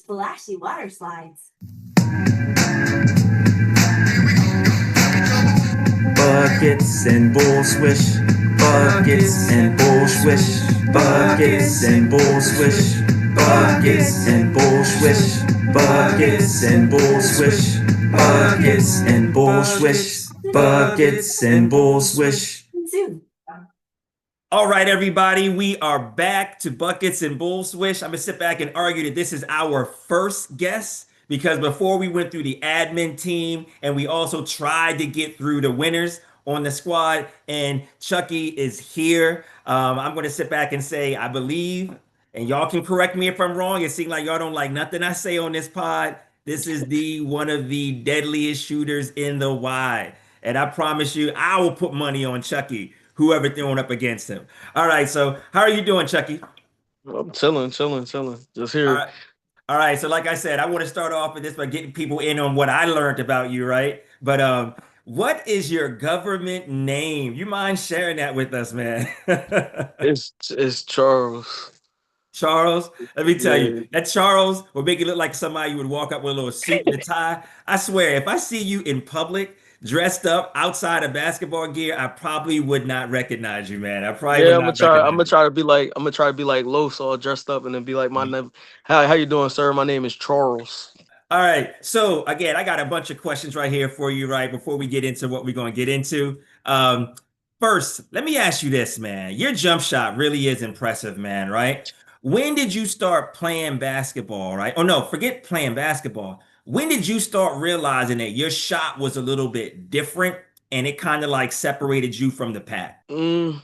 splashy water slides. Buckets and bull swish, buckets and bull swish, buckets and bull swish, buckets and bull swish, buckets and bull swish, buckets and bull swish, buckets and bull swish. Soon. All right, everybody, we are back to Buckets and Bull Swish. I'm gonna sit back and argue that this is our first guess because before we went through the admin team and we also tried to get through the winners on the squad, and Chucky is here. I'm gonna sit back and say, I believe, and y'all can correct me if I'm wrong. It seems like y'all don't like nothing I say on this pod. This is the one of the deadliest shooters in the Y. And I promise you, I will put money on Chucky, whoever throwing up against him. All right, so how are you doing, Chucky? I'm chilling. Just All here. right. All right, so like I said, I want to start off with this by getting people in on what I learned about you, right? But what is your government name? You mind sharing that with us, man? It's Charles. Charles, let me tell you, Yeah, that Charles will make you look like somebody you would walk up with a little suit and a tie. I swear, if I see you in public dressed up outside of basketball gear, I probably would not recognize you, man. I probably yeah. would I'm gonna not try. I'm recognize gonna you. try to be like. I'm gonna try to be like Los, all dressed up, and then be like, my name. How you doing, sir? My name is Charles. All right. So again, I got a bunch of questions right here for you, right? Before we get into what we're going to get into. Um, First, let me ask you this, man. Your jump shot really is impressive, man, right? When did you start playing basketball, right? Oh no, forget playing basketball. When did you start realizing that your shot was a little bit different and it kind of like separated you from the pack? Mm,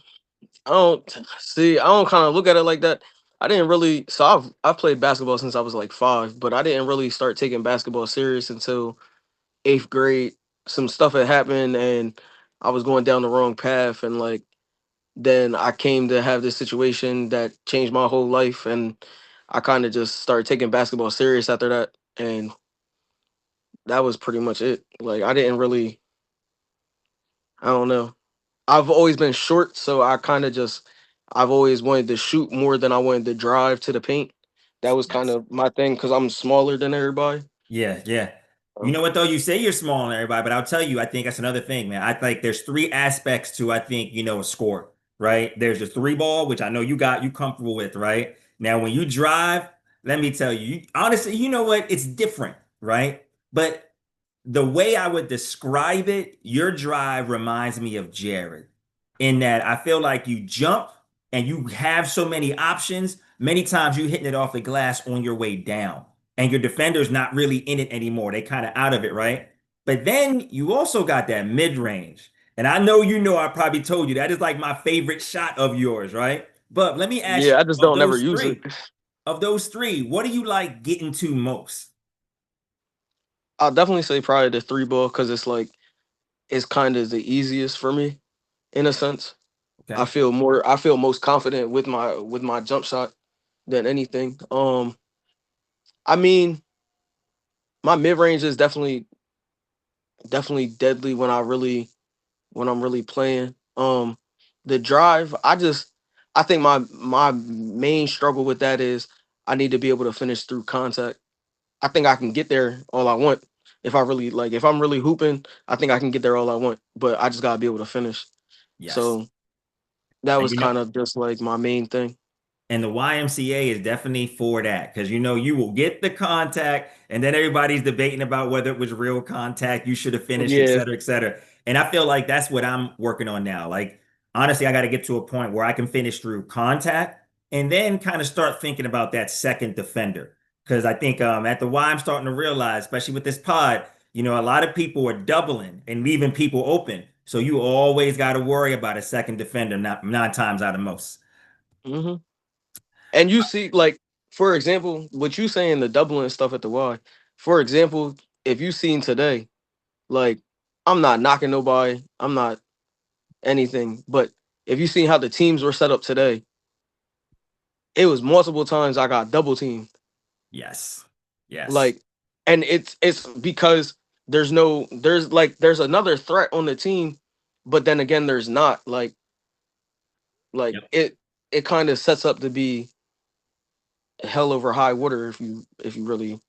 I don't see. I don't kind of look at it like that. I didn't really. So I've played basketball since I was like 5, but I didn't really start taking basketball serious until 8th grade. Some stuff had happened, and I was going down the wrong path, and like then I came to have this situation that changed my whole life, and I kind of just started taking basketball serious after that, and that was pretty much it. Like I didn't really, I don't know. I've always been short, so I kind of just I've always wanted to shoot more than I wanted to drive to the paint. That was kind Yes. of my thing because I'm smaller than everybody. Yeah, yeah. You Um, know what though? You say you're small on everybody, but I'll tell you, I think that's another thing, man. I think there's three aspects to, I think, a score, right? There's the three ball, which I know you comfortable with, right? Now, when you drive, let me tell you, honestly, you know what? It's different, right? But the way I would describe it, your drive reminds me of Jared in that I feel like you jump and you have so many options. Many times you hitting it off the glass on your way down, and your defender's not really in it anymore. They kind of out of it, right? But then you also got that mid range. And I know I probably told you that is like my favorite shot of yours, right? But let me ask yeah, you, I just don't never use it. of those three, what do you like getting to most? I'll definitely say probably the three ball because it's like it's kind of the easiest for me in a sense. Okay. I feel most confident with my jump shot than anything. I mean, my mid range is definitely deadly when I'm really playing. The drive, I think my main struggle with that is I need to be able to finish through contact. I think I can get there all I want if I really like if I'm really hooping. I think I can get there all I want, but I just gotta be able to finish. Yes. So that And was kind of just like my main thing. And the YMCA is definitely for that because you will get the contact, and then everybody's debating about whether it was real contact, you should have finished, et Yeah. cetera, et cetera. And I feel like that's what I'm working on now. Like, honestly, I got to get to a point where I can finish through contact and then kind of start thinking about that second defender. Because I think at the Y, I'm starting to realize, especially with this pod, a lot of people are doubling and leaving people open. So you always got to worry about a second defender, not nine times out of most. hmm And you see, like for example, what you saying the doubling stuff at the Y. For example, if you seen today, like I'm not knocking nobody, I'm not anything, but if you seen how the teams were set up today, it was multiple times I got double teamed. Yes. Yes. Like, and it's because there's another threat on the team, but then again there's not. Like Yep. it kind of sets up to be hell over high water if you really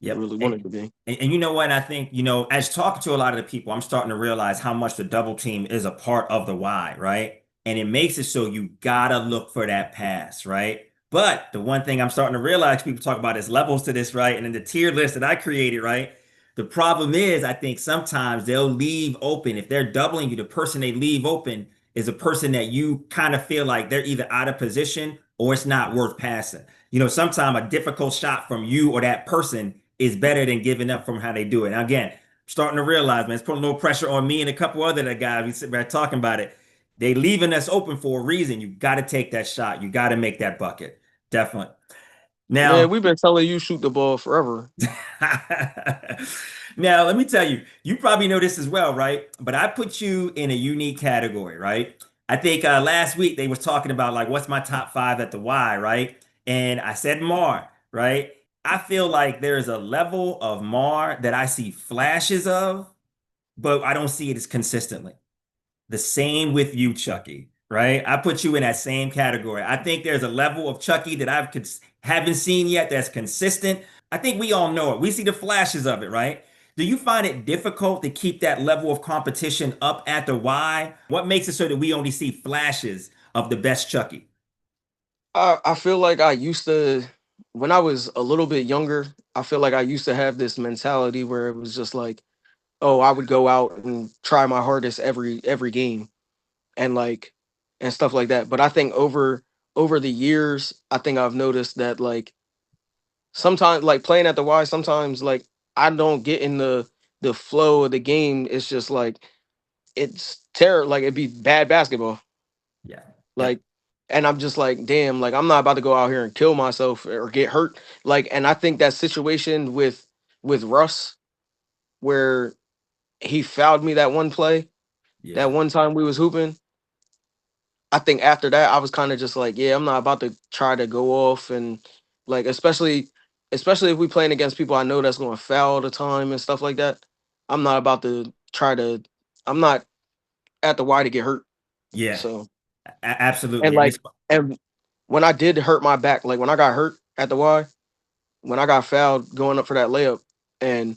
Yep. want it to be. And you know what? I think, as talking to a lot of the people, I'm starting to realize how much the double team is a part of the why, right? And it makes it so you gotta look for that pass, right? But the one thing I'm starting to realize, people talk about is levels to this, right? And in the tier list that I created, right? The problem is, I think sometimes they'll leave open. If they're doubling you, the person they leave open is a person that you kind of feel like they're either out of position or it's not worth passing. Sometimes a difficult shot from you or that person is better than giving up from how they do it. Now, again, I'm starting to realize, man, it's putting a little pressure on me and a couple other guys. We sit there talking about it. They leaving us open for a reason. You got to take that shot. You got to make that bucket. Definitely. Man, Now, we've been telling you shoot the ball forever. now let me tell you, you probably know this as well, right? But I put you in a unique category, right? I think last week they was talking about like what's my top 5 at the Y, right? And I said Mar, right? I feel like there's a level of Mar that I see flashes of, but I don't see it as consistently. The same with you, Chucky, right? I put you in that same category. I think there's a level of Chucky that haven't seen yet that's consistent. I think we all know it. We see the flashes of it, right? Do you find it difficult to keep that level of competition up at the Y? What makes it so that we only see flashes of the best Chucky? I feel like I used to, when I was a little bit younger, I feel like I used to have this mentality where it was just like, oh, I would go out and try my hardest every game and and stuff like that. But I think over the years, I think I've noticed that like sometimes like playing at the Y, sometimes like I don't get in the flow of the game. It's just like it's terror, like it'd be bad basketball. Yeah. Yep. Like, and I'm just like, damn, like I'm not about to go out here and kill myself or get hurt. Like, and I think that situation with Russ, where he fouled me that one play, that Yeah. one time we was hooping. I think after that, I was kind of just like, yeah, I'm not about to try to go off and like, especially if we playing against people I know that's going to foul all the time and stuff like that. I'm not about to try to. I'm not at the Y to get hurt. Yeah. So and Absolutely. And like it's and when I did hurt my back, like when I got hurt at the Y, when I got fouled going up for that layup, and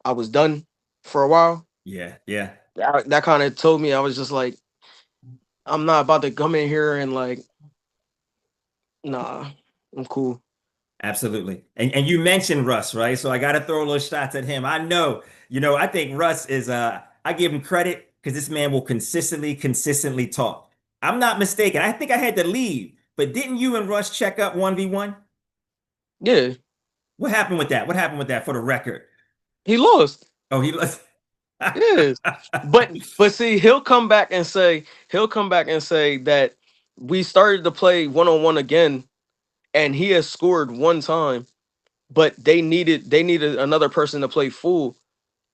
I was done for a while, yeah, yeah. that kind of told me I was just like, I'm not about to come in here and like, nah, I'm cool. Absolutely. And you mentioned Russ, right? So I got to throw those shots at him. I know, I think Russ is I give him credit because this man will consistently talk. I'm not mistaken. I think I had to leave, but didn't you and Russ check up 1v1? Yeah, What happened with that? What happened with that for the record? he lost. Oh, he lost. Yes, but see, he'll come back and say that we started to play 1-on-1 again, and he has scored one time, but they needed another person to play full,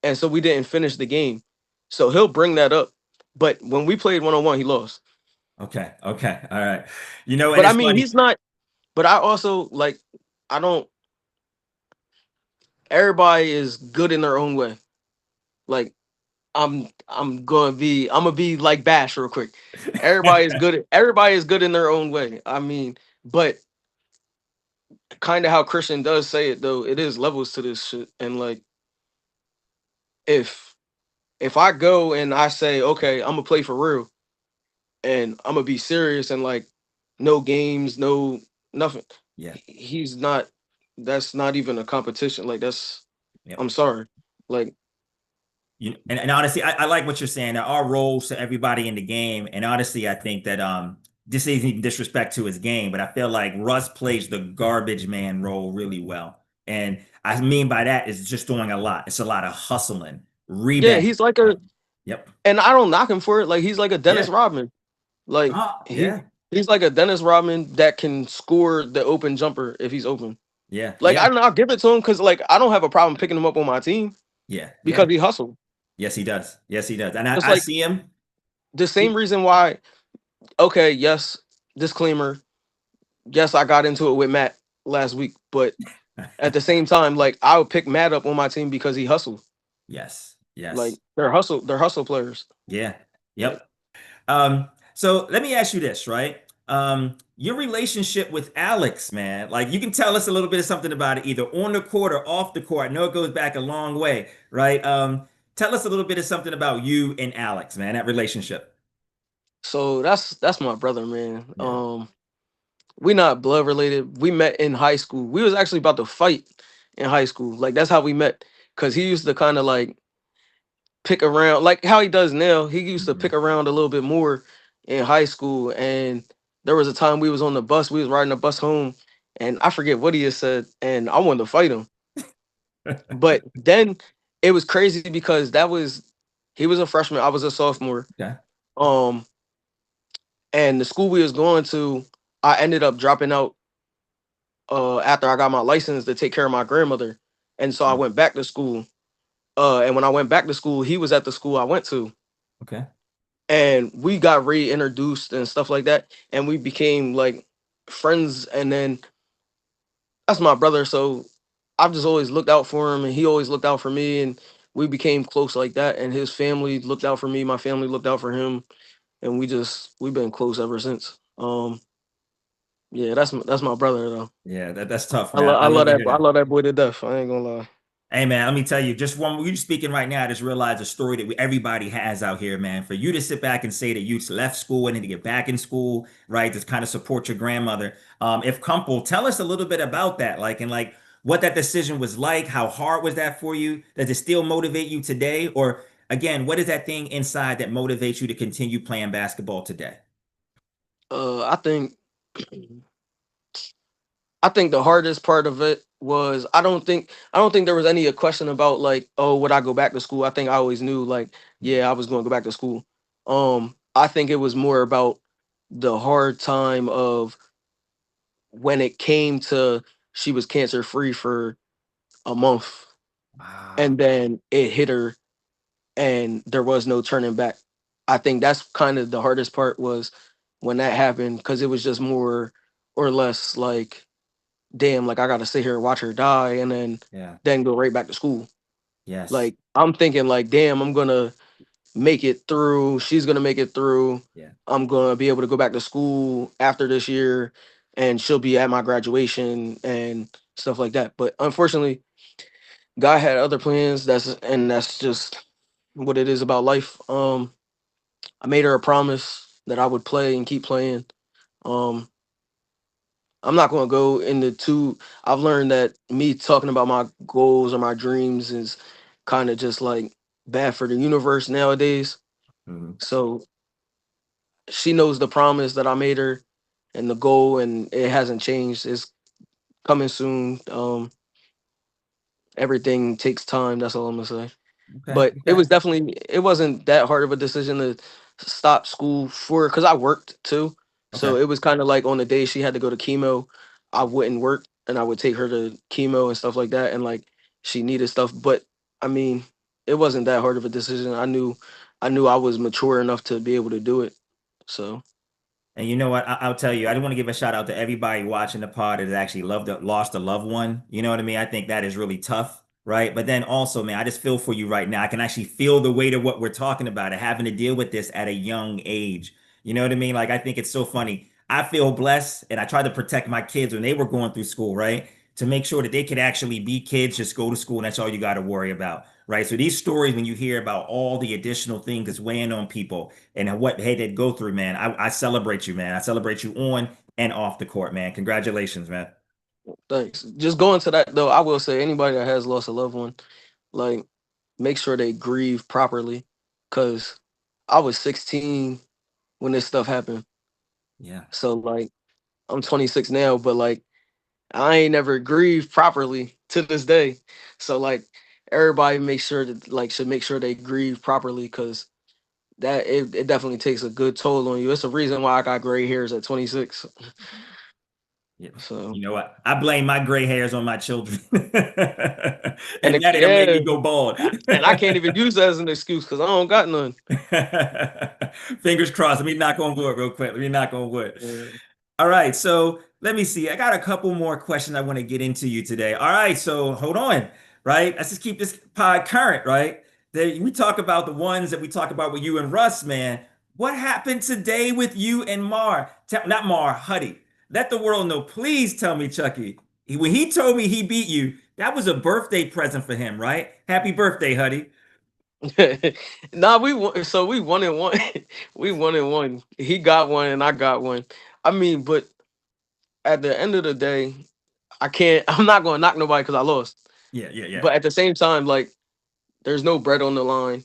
and so we didn't finish the game. So he'll bring that up. But when we played 1-on-1, he lost. Okay, okay, all right. And But I it's mean, funny. he's not. But I also like. I don't. Everybody is good in their own way. Like I'm gonna be like Bash real quick. Everybody is good in their own way. I mean, but kind of how Christian does say it though, it is levels to this shit. And like if if I go and I say, okay, I'm gonna play for real and I'm gonna be serious and like no games, no nothing. Yeah. He's not, that's not even a competition. Like that's, Yep. I'm sorry. Like And honestly, I like what you're saying. There are roles to everybody in the game. And honestly, I think that this isn't even disrespect to his game, but I feel like Russ plays the garbage man role really well. And I mean by that is just doing a lot. It's a lot of hustling, yeah, rebound. he's like a, Yep. and I don't knock him for it. Like he's like a Dennis Yeah. Rodman. Like Oh, yeah. he's like a Dennis Rodman that can score the open jumper if he's open. Yeah. Like I Yeah. don't know, I'll give it to him because like I don't have a problem picking him up on my team Yeah. because Yeah. he hustled. Yes, he does. Yes, he does. And Just I like see him. the same reason why. Okay, yes, disclaimer. Yes, I got into it with Matt last week, but at the same time, like I would pick Matt up on my team because he hustled. Yes. Like Yes. they're hustle players. Yeah. Like Yep. So let me ask you this, right? Your relationship with Alex, man. Like you can tell us a little bit of something about it, either on the court or off the court. I know it goes back a long way, right? Tell us a little bit of something about you and Alex, man, that relationship. So that's my brother, man. Yeah. We not blood related. We met in high school. We was actually about to fight in high school. Like that's how we met. Cause he used to kind of like pick around, like how he does now. He used to Mhm. pick around a little bit more in high school. And there was a time we was on the bus. We was riding the bus home, and I forget what he had said, and I wanted to fight him. But then it was crazy because he was a freshman. I was a sophomore. Okay. Um, and the school we was going to, I ended up dropping out after I got my license to take care of my grandmother. And so I Mm. went back to school. And when I went back to school, he was at the school I went to. Okay. And we got reintroduced and stuff like that. And we became like friends. And then that's my brother. So I've just always looked out for him and he always looked out for me. And we became close like that. And his family looked out for me. My family looked out for him. And we've been close ever since. Yeah, that's my brother though. Yeah, that's tough, man. I I love love to that hear I that. love that boy to death. I ain't gonna lie. Hey man, let me tell you, just one you speaking right now, I just realized a story that everybody has out here, man. For you to sit back and say that you left school and then to get back in school, right, to kind of support your grandmother. If comfortable, tell us a little bit about that, like and like what that decision was like. How hard was that for you? Does it still motivate you today? Or again, what is that thing inside that motivates you to continue playing basketball today? I think I think the hardest part of it was I don't think there was any question about like, oh, would I go back to school? I think I always knew like, yeah, I was going to go back to school. I think it was more about the hard time of when it came to she was cancer free for a month Wow. and then it hit her and there was no turning back. I think that's kind of the hardest part was when that happened because it was just more or less like damn, like I gotta sit here and watch her die and Yeah. then go right back to school. Yes. Like I'm thinking like, damn, I'm gonna make it through. She's gonna make it through. Yeah. I'm gonna be able to go back to school after this year and she'll be at my graduation and stuff like that. But unfortunately, God had other plans. That's just what it is about life. I made her a promise that I would play and keep playing. Um, I'm not going to go into too. I've learned that me talking about my goals or my dreams is kind of just like bad for the universe nowadays. Mhm. So she knows the promise that I made her and the goal, and it hasn't changed. It's coming soon. Everything takes time. That's all I'm gonna say. Okay. But Okay. it wasn't that hard of a decision to stop school for because I worked too. So Okay. it was kind of like on the day she had to go to chemo, I wouldn't work and I would take her to chemo and stuff like that. And like she needed stuff. But I mean, it wasn't that hard of a decision. I knew I was mature enough to be able to do it. So And you know what? I'll tell you, I do want to give a shout out to everybody watching the pod that has actually lost a loved one. You know what I mean? I think that is really tough, right? But then also, man, I just feel for you right now. I can actually feel the weight of what we're talking about and having to deal with this at a young age. You know what I mean? Like, I think it's so funny. I feel blessed, and I tried to protect my kids when they were going through school, right? To make sure that they could actually be kids, just go to school, and that's all you got to worry about, right? So these stories, when you hear about all the additional things that's weighing on people and what they did go through, man. I celebrate you, man. I celebrate you on and off the court, man. Congratulations, man. thanks. Just going to that though, I will say anybody that has lost a loved one, like make sure they grieve properly. Cause I was 16 when this stuff happened. Yeah. So like I'm 26 now, but like I ain't never grieved properly to this day. So like everybody make sure that like should make sure they grieve properly because it definitely takes a good toll on you. It's a reason why I got gray hairs at 26. Yeah. So You know what? I blame my gray hairs on my children. and And that it'll make yeah, me go bald. and I can't even use that as an excuse because I don't got none. Fingers crossed. Let me knock on wood real quick. Let me knock on wood. Yeah. All right, so let me see. I got a couple more questions I want to get into you today. All right, so hold on, right? Let's just keep this pod current, right? We talk about the ones that we talk about with you and Russ, man. What happened today with you and Mar? not Mar, Huddy. Let the world know. Please tell me, Chucky. When he told me he beat you, that was a birthday present for him, right? Happy birthday, Huddy. Nah, we won. So we 1-1. We 1-1. He got one and I got one. I mean, but at the end of the day, I can't. I'm not going to knock nobody because I lost. Yeah, yeah, yeah, But at the same time, like, there's no bread on the line.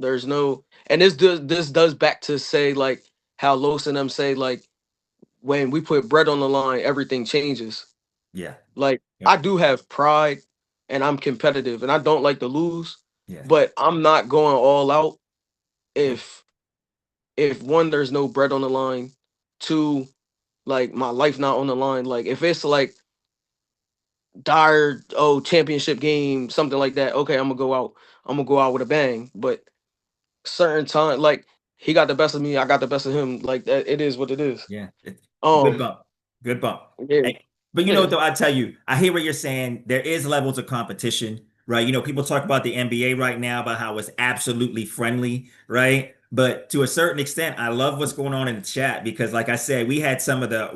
There's no, and this does back to say like how Los and them say like when we put bread on the line, everything changes. yeah. Like I Yep. do have pride, and I'm competitive, and I don't like to lose, Yeah, but I'm not going all out yeah, if one, there's no bread on the line, two, like my life not on the line. Like if it's like dire championship game, something like that, okay, I'm gonna go out with a bang. But certain time, like he got the best of me, I got the best of him. Like that, it is what it is. yeah. Good Um, bump. Good bump. yeah, Hey, but you know what, though, I tell you, I hear what you're saying. There is levels of competition, right? People talk about the NBA right now about how it's absolutely friendly, right? But to a certain extent, I love what's going on in the chat because, like I said, we had some of the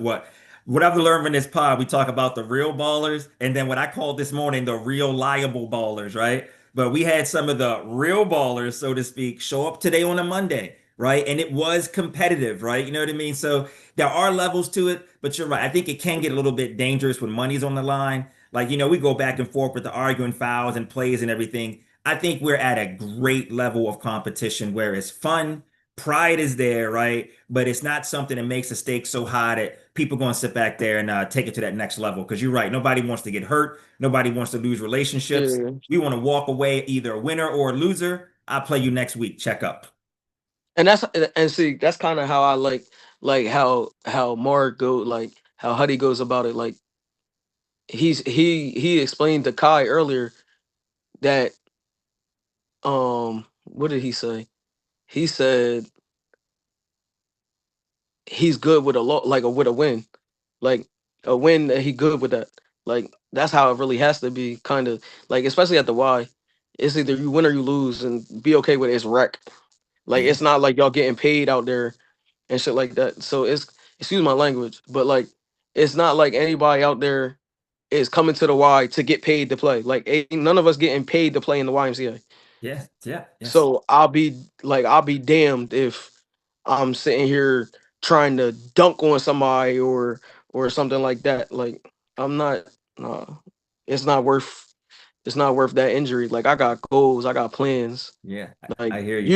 what I've learned from this pod. We talk about the real ballers, and then what I called this morning the real liable ballers, right? But we had some of the real ballers, so to speak, show up today on a Monday, right? And it was competitive, right? You know what I mean? So there are levels to it, but you're right. I think it can get a little bit dangerous when money's on the line. Like, we go back and forth with the arguing fouls and plays and everything. I think we're at a great level of competition where it's fun, pride is there, right? But it's not something that makes the stakes so high that people going to sit back there and take it to that next level. Because you're right, nobody wants to get hurt, nobody wants to lose relationships. yeah. We want to walk away either a winner or a loser. I'll play you next week. Check up. And see, that's kind of how I like how Mark go, like how Huddy goes about it. Like he explained to Kai earlier that what did he say? He said he's good with a lot, like with a win, like a win that he good with that. Like that's how it really has to be, kind of like especially at the Y. It's either you win or you lose, and be okay with it. It's wreck. Like Yeah, it's not like y'all getting paid out there and shit like that. So it's, excuse my language, but like it's not like anybody out there is coming to the Y to get paid to play. Like ain't none of us getting paid to play in the YMCA. yeah, yeah, yes. So I'll be damned if I'm sitting here trying to dunk on somebody or something like that. Like I'm not, nah, it's not worth that injury. Like I got goals, I got plans. Yeah, Like I hear you.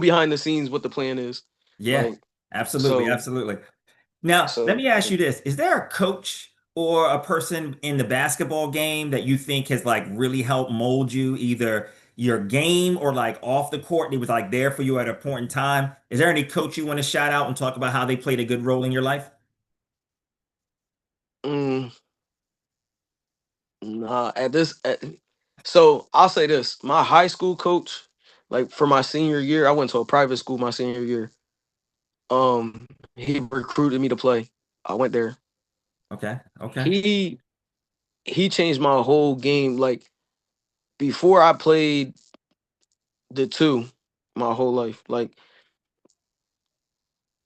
behind the scenes what the plan is. Yeah, Like absolutely, so absolutely. Now, let so me ask you this. Is there a coach or a person in the basketball game that you think has like really helped mold you, either your game or like off the court, and he was like there for you at a point in time? Is there any coach you want to shout out and talk about how they played a good role in your life? mm, nah so I'll say this. My high school coach, like for my senior year, I went to a private school my senior year. He recruited me to play. I went there. Okay, okay. He he changed my whole game. Like before I played the two my whole life. Like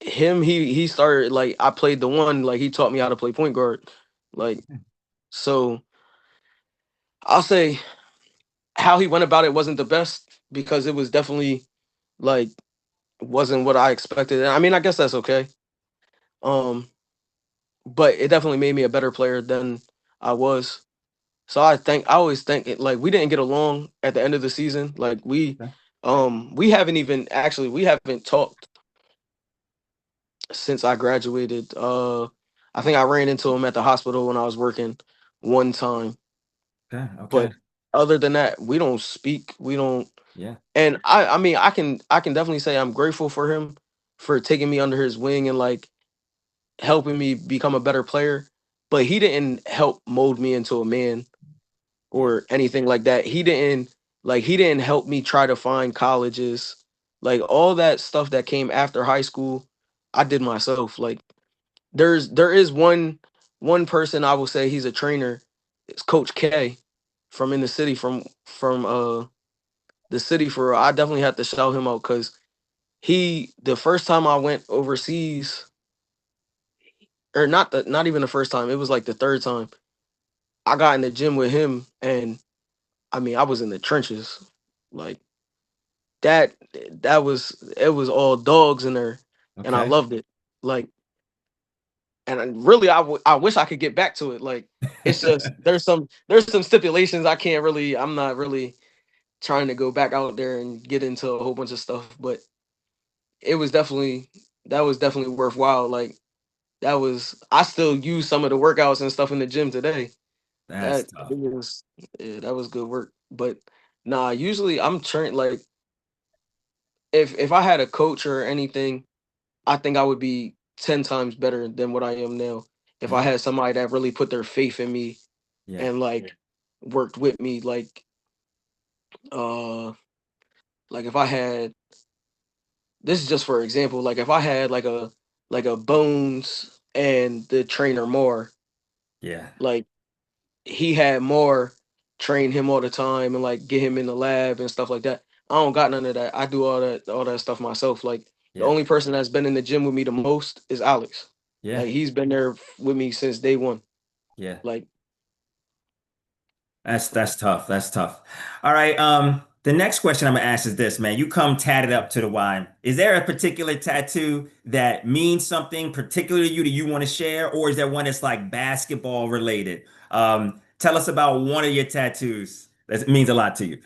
him, he started like I played the one, like he taught me how to play point guard. Like so I'll say how he went about it wasn't the best because it was definitely like wasn't what I expected. And I mean, I guess that's okay. Um, but it definitely made me a better player than I was. So I always think it like we didn't get along at the end of the season. Like Okay. we haven't even actually we haven't talked since I graduated. I think I ran into him at the hospital when I was working one time. Okay, okay. But other than that, we don't speak. We don't. Yeah, And I mean I can definitely say I'm grateful for him for taking me under his wing and like helping me become a better player. But he didn't help mold me into a man yeah, or anything like that. He didn't help me try to find colleges. Like all that stuff that came after high school, I did myself. Like there is one person I will say he's a trainer. It's Coach K from in the city from the city for real. I definitely have to shout him out because he the first time I went overseas, or not even the first time. It was like the third time. I got in the gym with him, and I mean, I was in the trenches. Like that that was it was all dogs in there, and I Okay. loved it. Like, and really, I wish I could get back to it. Like, it's just there's some stipulations I can't really. I'm not really trying to go back out there and get into a whole bunch of stuff, but it was definitely that was definitely worthwhile. Like, that was I still use some of the workouts and stuff in the gym today. That's That tough. it was yeah, that was good work. But nah, usually I'm trained like if I had a coach or anything, I think I would be 10 times better than what I am now. If I Yeah. had somebody that really put their faith in me Yeah. and like worked with me, uh like if I had this is just for example, like if I had like a Bones and the trainer more, Yeah. like he had more train him all the time and like get him in the lab and stuff like that. I don't got none of that. I do all that stuff myself. Like the Yeah. only person that's been in the gym with me the most is Alex. Yeah. Like he's been there with me since day one. Yeah. Like That's tough. That's tough. All right. The next question I'm gonna ask is this, man. You come tatted up to the wine. Is there a particular tattoo that means something particular to you that you want to share, or is there one that's like basketball related? Tell us about one of your tattoos that means a lot to you.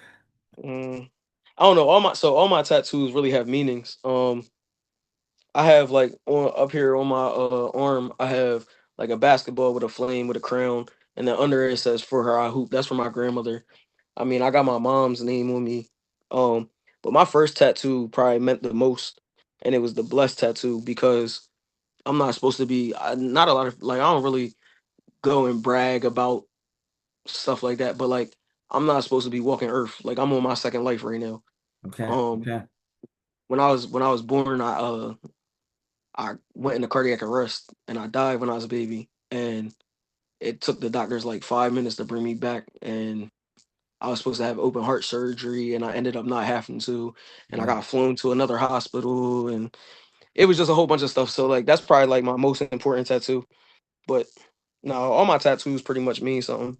mm, I don't know. All my tattoos really have meanings. I have like on up here on my arm, I have like a basketball with a flame with a crown, and then under it says "For her I hoop." That's for my grandmother. I mean, I got my mom's name on me. Um, but my first tattoo probably meant the most, and it was the blessed tattoo because I'm not supposed to be. Not a lot of like I don't really go and brag about stuff like that, but like I'm not supposed to be walking earth. Like I'm on my second life right now. Okay. Um, Okay. when I was born, I went into cardiac arrest and I died when I was a baby. And it took the doctors like 5 minutes to bring me back. And I was supposed to have open heart surgery and I ended up not having to. And I Yeah. got flown to another hospital and it was just a whole bunch of stuff. So like that's probably like my most important tattoo. But no, all my tattoos pretty much mean something.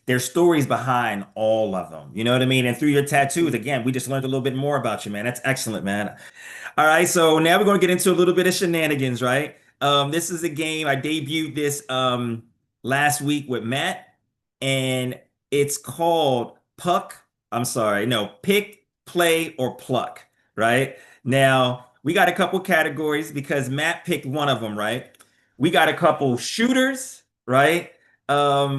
There's stories behind all of them. You know what I mean? And through your tattoos, Mm. again, we just learned a little bit more about you, man. That's excellent, man. All right, so now we're going to get into a little bit of shenanigans, right? This is a game I debuted this last week with Matt, and it's called Puck. I'm sorry, no, Pick, Play, or Pluck, right? Now we got a couple categories because Matt picked one of them, right? We got a couple shooters, right?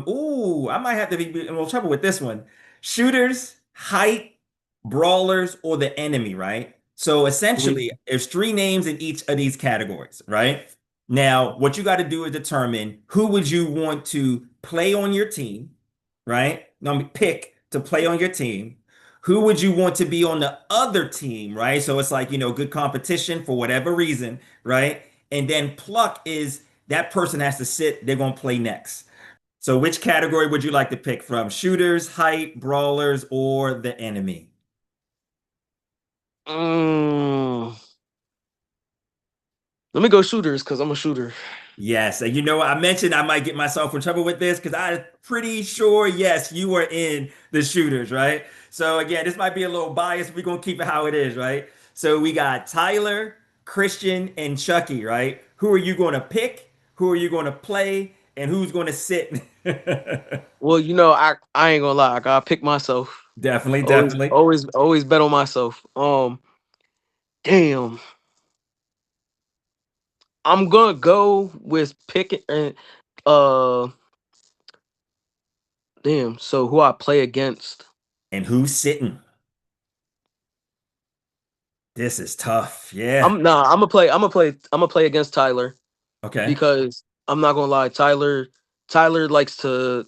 Ooh, I might have to be in a little trouble with this one. Shooters, height, brawlers, or the enemy, right? So Mhm. essentially, there's three names in each of these categories, right? Now, what you got to do is determine who would you want to play on your team, right? Now, pick to play on your team. Who would you want to be on the other team, right? So it's like, good competition for whatever reason, right? And then pluck is that person has to sit, they're going to play next. So which category would you like to pick from? Shooters, height, brawlers, or the enemy? Mm. Let me go shooters because I'm a shooter. Yes, and you know what? I mentioned I might get myself in trouble with this because I'm pretty sure, yes, you were in the shooters, right? So again, this might be a little biased. We're gonna keep it how it is, right? So we got Tyler, Christian, and Chucky, right? Who are you going to pick? Who are you going to play? And who's going to sit? Well, I ain't gonna lie. I gotta pick myself. Definitely, definitely. Always bet on myself. Damn. I'm gonna go with picking. Uh, damn. So who I play against? And who's sitting? This is tough. Yeah. I'm gonna play. I'm gonna play against Tyler Okay. because I'm not gonna lie. Tyler likes to.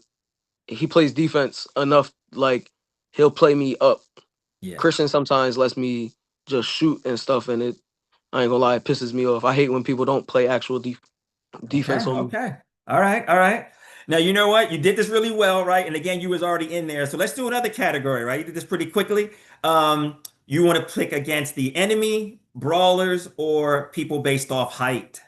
He plays defense enough. Like he'll play me up. Yeah. Christian sometimes lets me just shoot and stuff, and it. I ain't gonna lie. It pisses me off. I hate when people don't play actual defense Okay, on me. okay. All right, all right. Now you know what? You did this really well, right? And again, you was already in there. So let's do another category, right? You did this pretty quickly. You want to pick against the enemy, brawlers, or people based off height.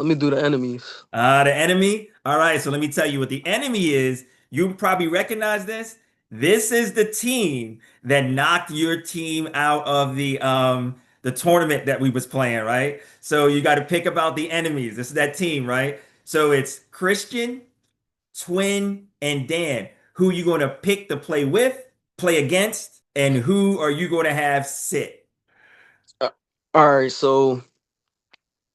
Let me do the enemies. The enemy. All right, so let me tell you what the enemy is. You probably recognize this. This is the team that knocked your team out of the tournament that we was playing, right? So you got to pick about the enemies. This is that team, right? So it's Christian, Twin, and Dan. Who you going to pick to play with, play against, and who are you going to have sit? Uh, all right, so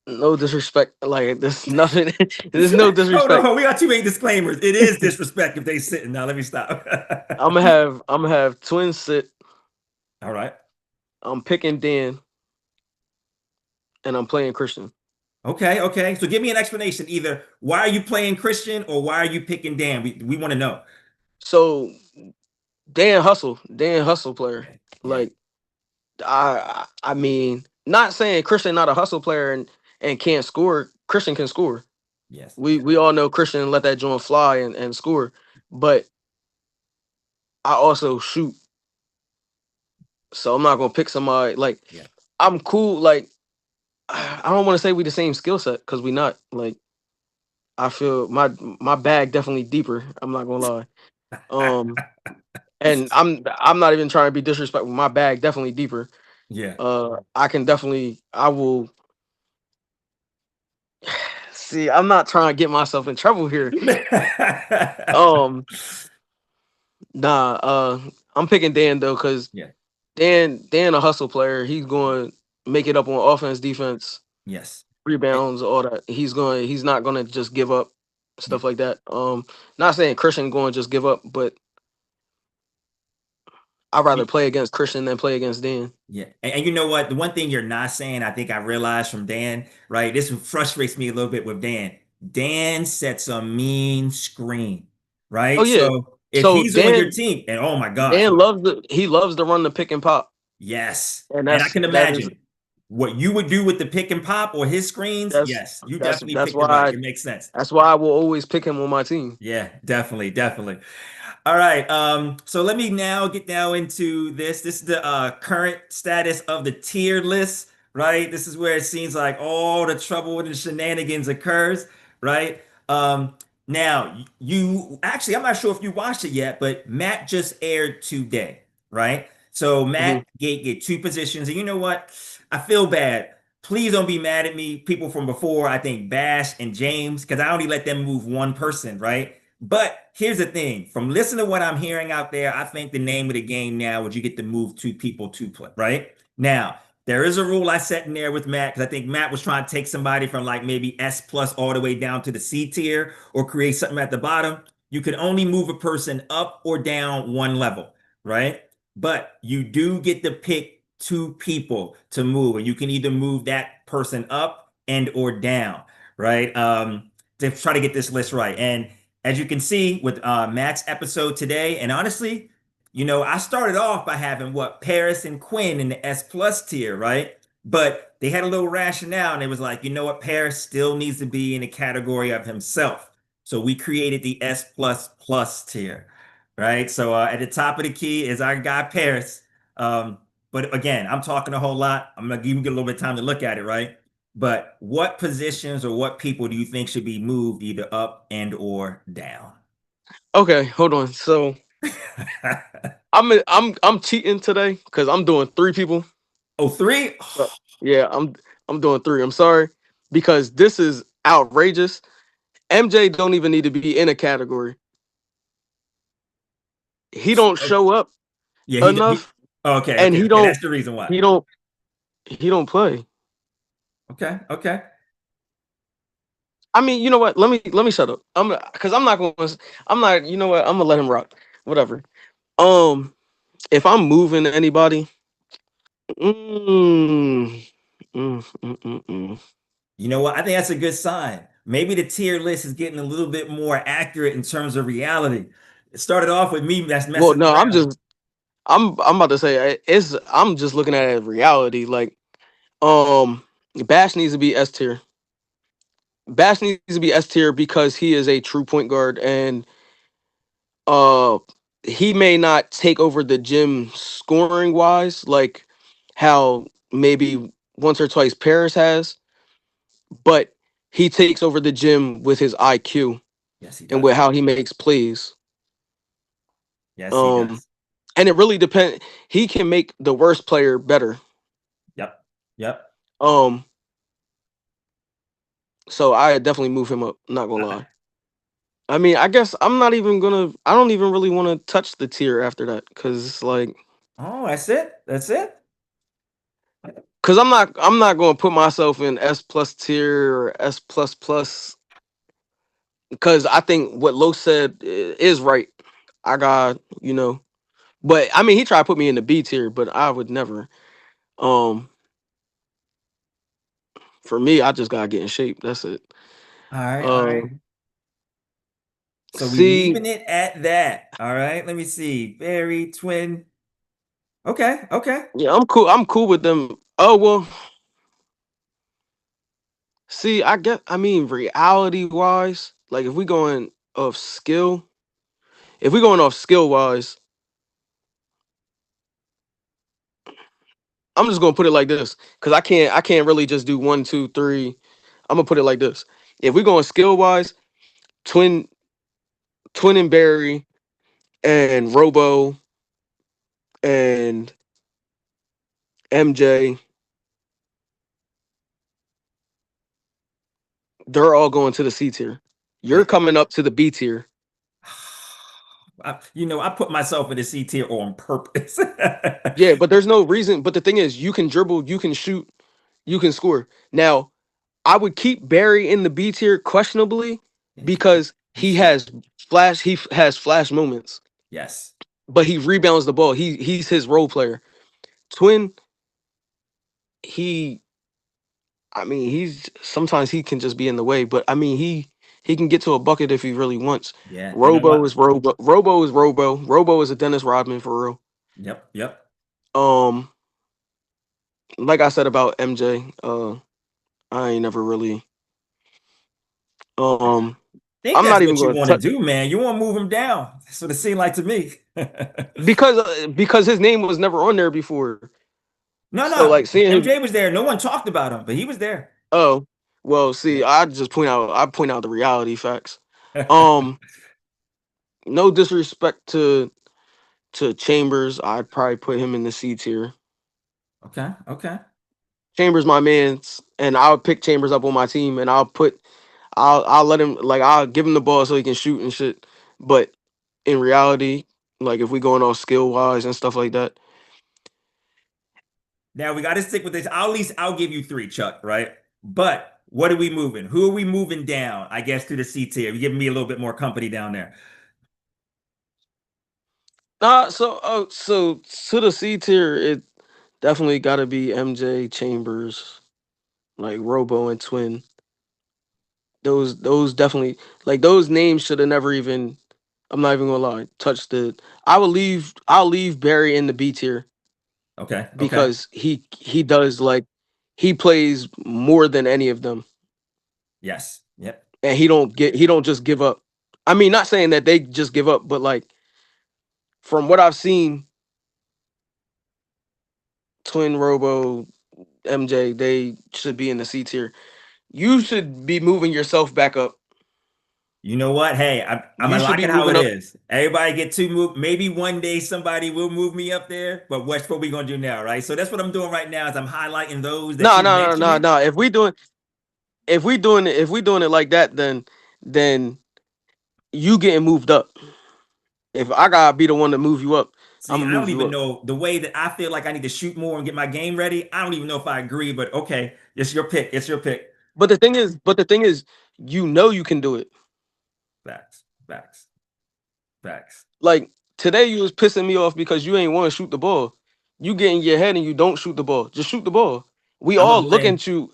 no disrespect. Like there's nothing. There's no Hold disrespect. on, we got too many disclaimers. It is disrespect if they sitting. Now let me stop. I'm gonna have twins sit. All right. I'm picking Dan, and I'm playing Christian. Okay, okay. So give me an explanation. Either why are you playing Christian or why are you picking Dan? We want to know. So Dan hustle player. Okay. Yeah. Like I mean, not saying Christian not a hustle player and can't score. Christian can score. Yes. We all know Christian let that joint fly and score, but I also shoot. So I'm not gonna pick somebody like Yeah. I'm cool. Like I don't want to say we the same skill set because we not. Like I feel my bag definitely deeper. I'm not gonna lie. Um, and I'm not even trying to be disrespectful. My bag definitely deeper. Yeah. I will see. I'm not trying to get myself in trouble here. Um, nah. I'm picking Dan though because Yeah. Dan a hustle player. He's going to make it up on offense, defense, Yes. Eh, rebounds, all that. He's not gonna just give up Yeah. stuff like that. Not saying Christian going to just give up, but I'd rather play against Christian than play against Dan. Yeah. And you know what? The one thing you're not saying, I think I realized from Dan, right? This frustrates me a little bit with Dan. Dan sets a mean screen, Oh right? yeah. So if So he's on your team, and oh my gosh, Dan loves to run the pick and pop. yes. And And I can that is imagine what you would do with the pick and pop or his screens. that's Yes, you that's definitely that's picked it right. why It makes sense. that's why I will always pick him on my team. Yeah, definitely, definitely. All right. So let me now get down into this. This is the current status of the tier list, right? This is where it seems like all the trouble and the shenanigans occurs, right? Now you actually, I'm not sure if you watched it yet, but Matt just aired today, right? So Hmm. Matt get two positions, and you know what? I feel bad. Please don't be mad at me, people from before. I think Bash and James, because I only let them move one person, right? But here's the thing: from listening to what I'm hearing out there, I think the name of the game now is you get to move two people to play, right? Now, there is a rule I set in there with Matt because I think Matt was trying to take somebody from like maybe S plus all the way down to the C tier or create something at the bottom. You can only move a person up or down one level, right? But you do get to pick two people to move, and you can either move that person up and or down, right? To try to get this list right. And as you can see with Matt's episode today, and honestly, I started off by having what Paris and Quinn in the S plus tier, right? But they had a little rationale, and it was like, you know what, Paris still needs to be in the category of himself. So we created the S plus plus tier, right? So at the top of the key is our guy Paris. But again, I'm talking a whole lot. I'm gonna give you a little bit of time to look at it, right? But what positions or what people do you think should be moved either up and or down? Okay, hold on. So I'm cheating today because I'm doing three people. Oh, three? Uh, Yeah, I'm doing three. I'm sorry because this is outrageous. MJ don't even need to be in a category. He don't Oh, show up yeah, he enough, okay, and okay, okay. That's the reason why. he don't he don't play. Okay, okay. I mean, you know what? Let me shut up. Because I'm not going. I'm not. You know what? I'm gonna let him rock. Whatever. Um, if I'm moving anybody, mm, mm. You know what? I think that's a good sign. Maybe the tier list is getting a little bit more accurate in terms of reality. It started off with me that's Well, messing no, around. I'm about to say it's. I'm just looking at it as reality. Like, um, Bash needs to be S tier. Bash needs to be S tier because he is a true point guard, and uh, he may not take over the gym scoring wise, like how maybe once or twice Paris has, but he takes over the gym with his IQ Yes, he and does. with how he makes plays. Yes, he Um, does. and it really depends. He can make the worst player better. Yep. Yep. Um, so I definitely move him up. Not gonna I- lie. I mean, I guess I'm not even gonna. I don't even really want to touch the tier after that because it's like, oh, that's it. That's it. because I'm not gonna put myself in S plus tier or S plus plus because I think what Lo said is right. I got but I mean, he tried to put me in the B tier, but I would never. Um, for me, I just gotta get in shape. That's it. All right. All right. Um, So we see, leaving it at that. All right. Let me see. Barry, twin. Okay. Okay. yeah, I'm cool. I'm cool with them. Oh well, see, I mean, reality wise, like if we going off skill wise, I'm just gonna put it like this because I can't really just do one, two, three. I'm gonna put it like this. If we going skill wise, twin, twin and Barry and Robo and MJ, they're all going to the C tier. You're Wait. coming up to the B tier. I put myself in the C tier on purpose. Yeah, but there's no reason. But the thing is, you can dribble, you can shoot, you can score. Now, I would keep Barry in the B tier questionably because He's shit. he has flash moments, Yes. but he rebounds the ball. He's his role player. Twin, he I mean, he's sometimes he can just be in the way, but I mean he can get to a bucket if he really wants. Yeah. You know what? Robo is Robo. Robo is a Dennis Rodman for real. Yep. Yep. Um, like I said about MJ, I ain't never really um Think I'm that's not even what you gonna want to touch do, man. You want to move him down. That's what it seemed like to me. because his name was never on there before. No, So no. like seeing him MJ was there. No one talked about him, but he was there. oh well see Yeah. I point out the reality facts. Um no disrespect to Chambers, I'd probably put him in the C tier. Okay. Okay. Chambers my man's and I'll pick Chambers up on my team and I'll let him like I'll give him the ball so he can shoot and shit. But in reality, like if we going on skill wise and stuff like that, Now we got to stick with this. I'll give you three, Chuck, right? But what are we moving? Who are we moving down? I guess to the C tier. You're giving me a little bit more company down there. so to the C tier, it definitely got to be MJ Chambers, like Robo and Twin. Those definitely like those names should have never even. I'm not even gonna lie. Touched the. I'll leave Barry in the B tier Okay. Okay. because he does like he plays more than any of them, Yes. Yep. and he don't just give up. I mean, not saying that they just give up, but like from what I've seen, Twin Robo MJ they should be in the C tier. You should be moving yourself back up. You know what? Hey, I'm You gonna should like be it how it moving up. is. Everybody get two move. Maybe one day somebody will move me up there, but what's what we gonna do now, right? So that's what I'm doing right now is I'm highlighting those that No, you no, no, no, mentioning. no. If we doing it like that, then you getting moved up. If I gotta be the one to move you up, I'm See, gonna I move don't you even up. know the way that I feel like I need to shoot more and get my game ready. I don't even know if I agree, but okay, it's your pick. It's your pick. But the thing is, you can do it. Facts, facts, facts. Like today, you was pissing me off because you ain't want to shoot the ball. You get in your head and you don't shoot the ball. Just shoot the ball. We I'm all gonna look blame. at you.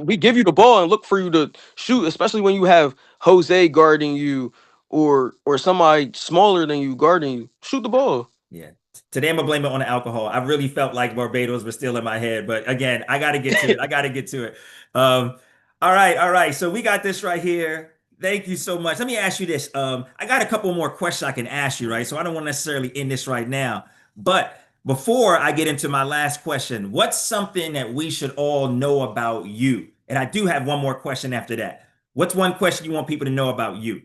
We give you the ball and look for you to shoot, especially when you have Jose guarding you or somebody smaller than you guarding you. Shoot the ball. Yeah. Today I'm gonna blame it on the alcohol. I really felt like Barbados was still in my head, but again, I gotta get to it. I gotta get to it. Um, all right, all right. So we got this right here. Thank you so much. Let me ask you this. I got a couple more questions I can ask you, right? So I don't want to necessarily end this right now. But before I get into my last question, what's something that we should all know about you? And I do have one more question after that. What's one question you want people to know about you?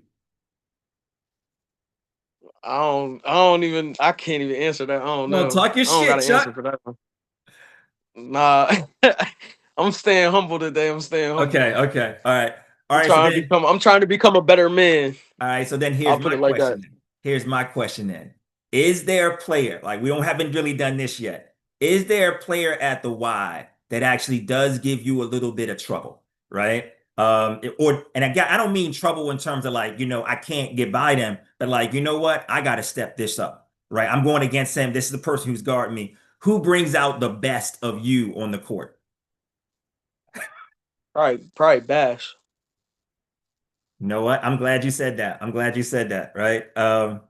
I can't even answer that. I don't No, know. talk your I don't got shit, an answer Chuck. for that one. Nah, I'm staying humble today. I'm staying humble. Okay, okay. All right. All right. I'm trying to become a better man. All right. So then here's I'll put my it like question that. then. Here's my question then. Is there a player, like we haven't really done this yet? Is there a player at the Y that actually does give you a little bit of trouble, right? And again, I don't mean trouble in terms of like, I can't get by them, but like, you know what? I got to step this up, right? I'm going against him. This is the person who's guarding me. Who brings out the best of you on the court? Probably Bash. You know what? I'm glad you said that. I'm glad you said that, right?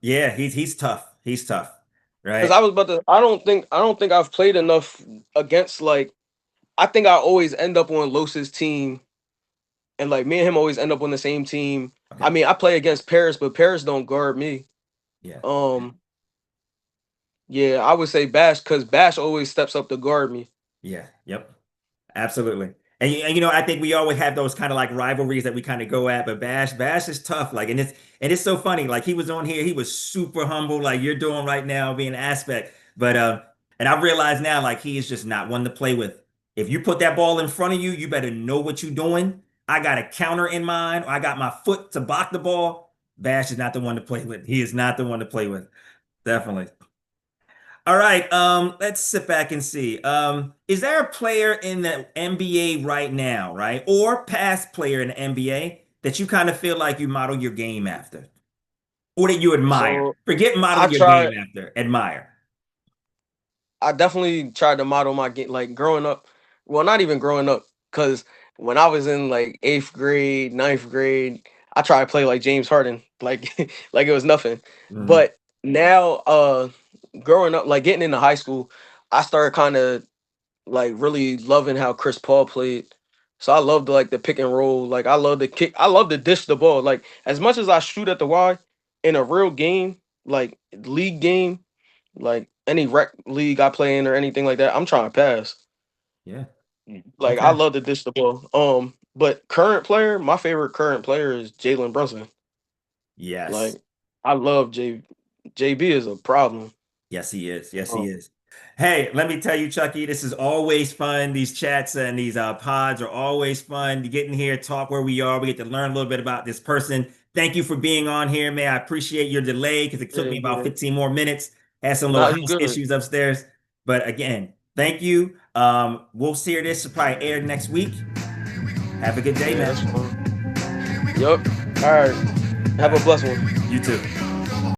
Yeah, he's tough. He's tough, Because right? I was about to. I don't think I've played enough against like. I think I always end up on Los's team, and like me and him always end up on the same team. I Okay. mean, I play against Paris, but Paris don't guard me. Yeah. Um, yeah, I would say Bash because Bash always steps up to guard me. Yeah. Yep. Absolutely. And I think we always have those kind of like rivalries that we kind of go at, but Bash is tough. Like, and it's so funny. Like he was on here, he was super humble, like you're doing right now, being an aspect. But and I realize now, like he is just not one to play with. If you put that ball in front of you, you better know what you're doing. I got a counter in mind, or I got my foot to block the ball. Bash is not the one to play with. He is not the one to play with. Definitely. All right, let's sit back and see. Is there a player in the NBA right now, right, or past player in the NBA that you kind of feel like you model your game after, or that you admire? So Forget I modeling your game try. after, admire. I definitely tried to model my game like growing up. Well, not even growing up, because when I was in like eighth grade, ninth grade, I tried to play like James Harden, like like it was nothing. Mhm. But now, growing up, like getting into high school, I started kind of like really loving how Chris Paul played. So I love the like the pick and roll. Like I love the kick. I love to dish the ball. Like as much as I shoot at the Y in a real game, like league game, like any rec league I play in or anything like that, I'm trying to pass. Yeah. Like I Okay. love to dish the ball. But current player, my favorite current player is Jalen Brunson. Yes. Like I love JB is a problem. Yes, he is. Yes, he Um, is. Hey, let me tell you, Chucky, this is always fun. These chats and these pods are always fun. You get in here, talk where we are. We get to learn a little bit about this person. Thank you for being on here, man. I appreciate your delay because it took yeah, me about yeah. 15 more minutes. Had some little Nah, you house good. issues upstairs. But again, thank you. We'll see this probably air next week. Have a good day, Yeah, that's man. fine. Yup. All right. Have a blessed one. You too.